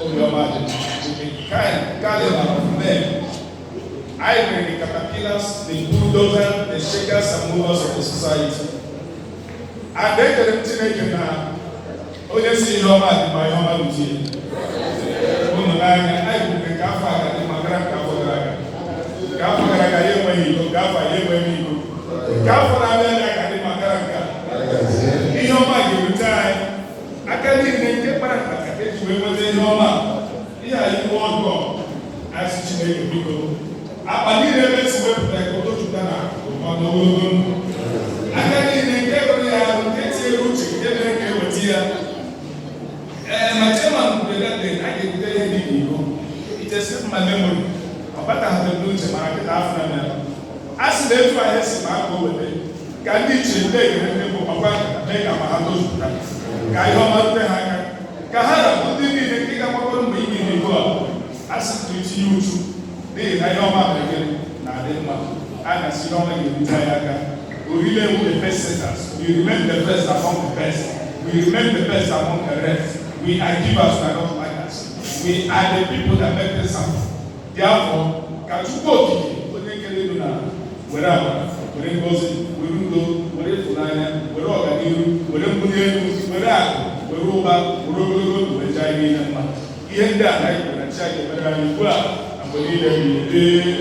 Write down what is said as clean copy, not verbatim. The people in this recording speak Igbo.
we can caliber of men. I bring the caterpillars, the bulldozers, the shakers and movers of the society. And they can take now. Oh, yes, you know, my home, I will be Gafa and my grandfather. Gafa, Gafa, Gafa, and my grandfather. In your mind, you time. I can't even get back at the way yeah, you want God. As you make people. I need a best way to go to Dana. I can't even get a root to get a here. My chairman will let me. I can tell you, it is my memory. But I have to do the market after. As they try to go with it, can you change the people of make a house? Kayoma Tehaka, Kahara, who did the Kigama meeting in God, as to you, they Nayoma again, Nadema, and as Yoma in Tayaka, we relay the best setters, we remember the best among the best, we remember the best among the rest, we are givers who are not like us, we are the people that make the sound. Therefore, Kachuko, when they get it wherever, when it goes in, we will go, wherever Fulana, we're all going to we're Uruba, Urubu, the Chinese, and Yenda, I can check it, but I'm well, and believe